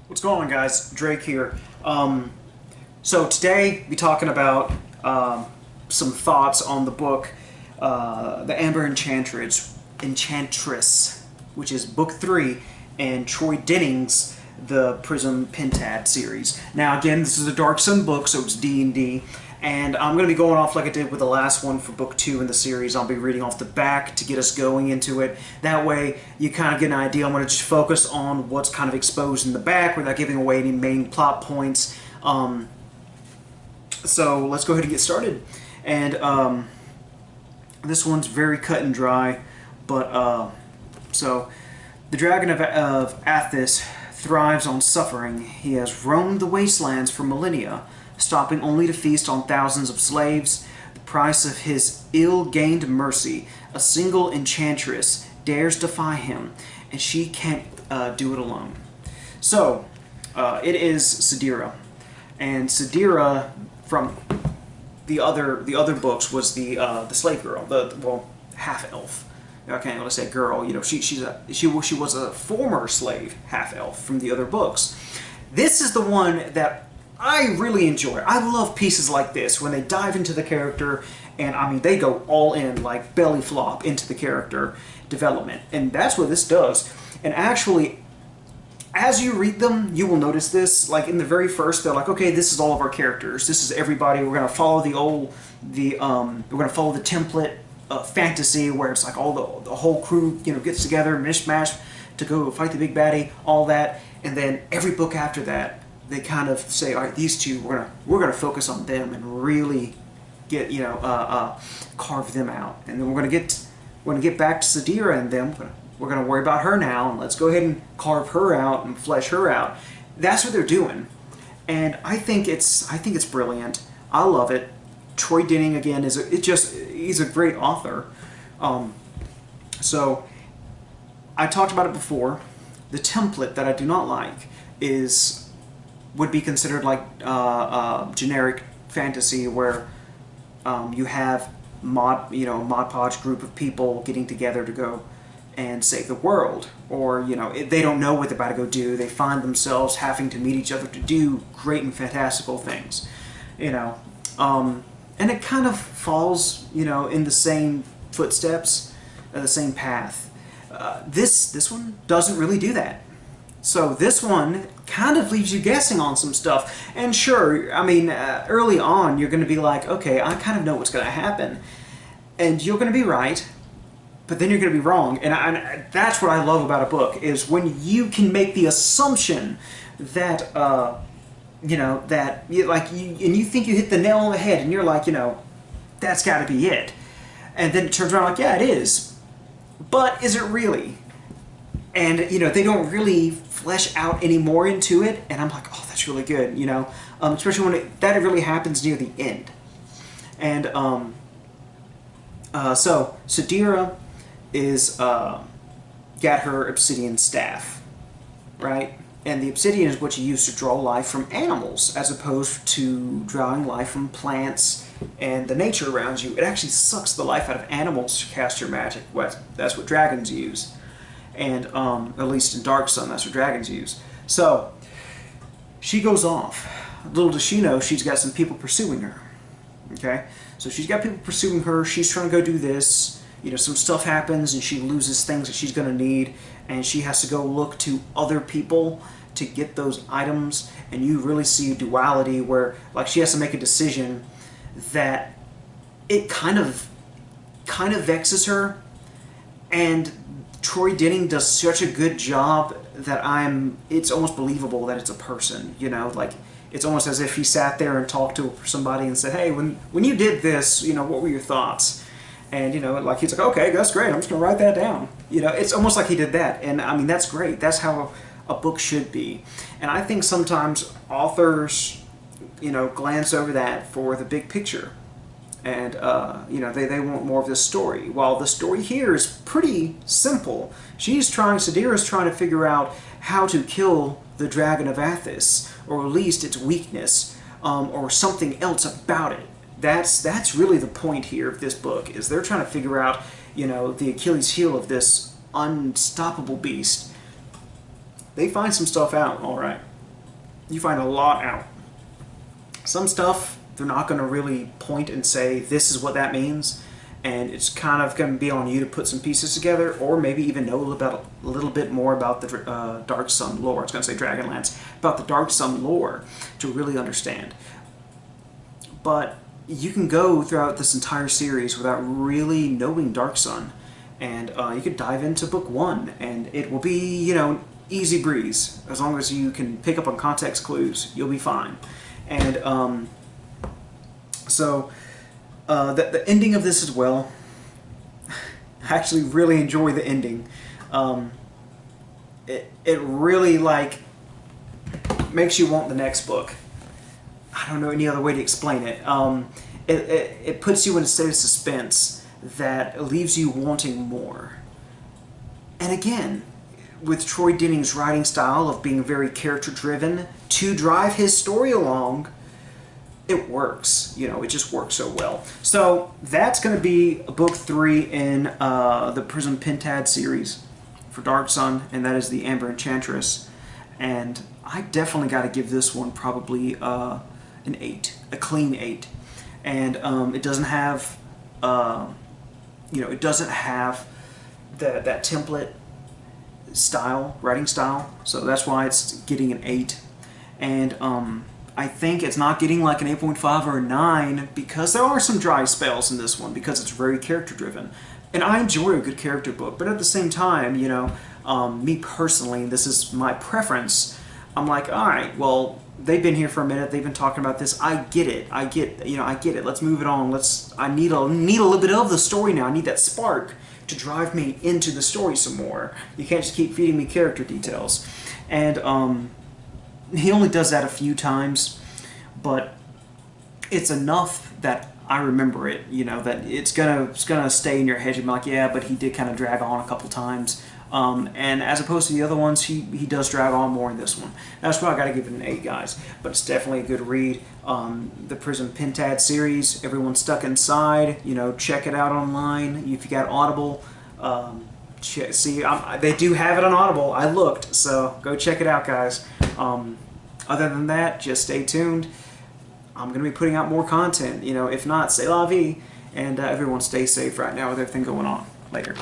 What's going on, guys? Drake here. So today we'll be talking about some thoughts on the book, The Amber Enchantress, which is book 3, and Troy Denning's The Prism Pentad Series. Now again, this is a Dark Sun book, so it's D&D, and I'm going to be going off like I did with the last one for book 2 in the series. I'll be reading off the back to get us going into it. That way you kind of get an idea. I'm going to just focus on what's kind of exposed in the back without giving away any main plot points. So let's go ahead and get started. And this one's very cut and dry, but so the dragon of Athis thrives on suffering. He has roamed the wastelands for millennia, stopping only to feast on thousands of slaves. The price of his ill-gained mercy, a single enchantress dares defy him, and she can't do it alone. So, it is Sadira, and Sadira from the other books was the slave girl, well, half elf. I can't really say girl. You know, she was a former slave, half elf from the other books. This is the one that I really enjoy. I love pieces like this when they dive into the character, and I mean they go all in, like belly flop into the character development, and that's what this does. And actually, as you read them, you will notice this. Like in the very first, they're like, okay, this is all of our characters. This is everybody. We're gonna follow we're gonna follow the template fantasy where it's like all the whole crew, you know, gets together, mishmash to go fight the big baddie, all that, and then every book after that, they kind of say, all right, these two, we're gonna focus on them and really get, you know, carve them out, and then we're gonna get back to Sadira and them. We're gonna worry about her now, and let's go ahead and carve her out and flesh her out. That's what they're doing, and I think it's brilliant. I love it. Troy Denning again he's a great author. So I talked about it before. The template that I do not like would be considered like generic fantasy, where you have Mod Podge group of people getting together to go and save the world, or you know, they don't know what they're about to go do. They find themselves having to meet each other to do great and fantastical things, you know, and it kind of falls, you know, in the same footsteps, the same path. This one doesn't really do that. So this one kind of leaves you guessing on some stuff. And sure, I mean, early on you're going to be like, okay, I kind of know what's going to happen. And you're going to be right, but then you're going to be wrong. And that's what I love about a book, is when you can make the assumption that, you know, that you think you hit the nail on the head, and you're like, you know, that's got to be it. And then it turns around like, yeah, it is. But is it really? And, you know, they don't really flesh out any more into it, and I'm like, oh, that's really good, you know, especially when that really happens near the end. And so Sadira is got her obsidian staff, right? And the obsidian is what you use to draw life from animals, as opposed to drawing life from plants and the nature around you. It actually sucks the life out of animals to cast your magic. That's what dragons use. And at least in Dark Sun, that's what dragons use. So she goes off. Little does she know, she's got some people pursuing her. Okay, so she's got people pursuing her. She's trying to go do this. You know, some stuff happens, and she loses things that she's going to need, and she has to go look to other people to get those items. And you really see a duality where, like, she has to make a decision that it kind of vexes her, and Troy Denning does such a good job that it's almost believable that it's a person, you know, like it's almost as if he sat there and talked to somebody and said, hey, when you did this, you know, what were your thoughts? And, you know, like he's like, okay, that's great, I'm just going to write that down. You know, it's almost like he did that, and I mean, that's great. That's how a book should be. And I think sometimes authors, you know, glance over that for the big picture. And, you know, they want more of this story. While the story here is pretty simple. Sadira's trying to figure out how to kill the Dragon of Athis, or at least its weakness, or something else about it. That's really the point here of this book, is they're trying to figure out, you know, the Achilles heel of this unstoppable beast. They find some stuff out, all right. you find a lot out. Some stuff, they're not going to really point and say, this is what that means. And it's kind of going to be on you to put some pieces together, or maybe even know a little bit more about the Dark Sun lore. I was going to say Dragonlance, about the Dark Sun lore to really understand. But you can go throughout this entire series without really knowing Dark Sun, and you could dive into book 1, and it will be, you know, easy breeze. As long as you can pick up on context clues, you'll be fine. And the ending of this as well, I actually really enjoy the ending. It really, like, makes you want the next book. I don't know any other way to explain it. It puts you in a state of suspense that leaves you wanting more. And again, with Troy Denning's writing style of being very character-driven to drive his story along, it works. You know, it just works so well. So that's going to be book 3 in the Prism Pentad series for Dark Sun, and that is the Amber Enchantress. And I definitely got to give this one probably an 8, a clean 8. And it doesn't have, it doesn't have that template style, writing style. So that's why it's getting an 8. And I think it's not getting like an 8.5 or a 9 because there are some dry spells in this one because it's very character driven. And I enjoy a good character book, but at the same time, you know, me personally, this is my preference. I'm like, all right, well, they've been here for a minute. They've been talking about this. I get it. I get it. Let's move it on. I need a little bit of the story now. I need that spark to drive me into the story some more. You can't just keep feeding me character details. And he only does that a few times, but it's enough that I remember it, you know, that it's gonna stay in your head. You're like, yeah, but he did kind of drag on a couple times. And as opposed to the other ones, he does drag on more in this one. That's why I got to give it an 8, guys. But it's definitely a good read. The Prism Pentad series, everyone's stuck inside. You know, check it out online. If you got Audible, they do have it on Audible. I looked, so go check it out, guys. Other than that, just stay tuned. I'm going to be putting out more content. You know, if not, c'est la vie. And everyone stay safe right now with everything going on. Later.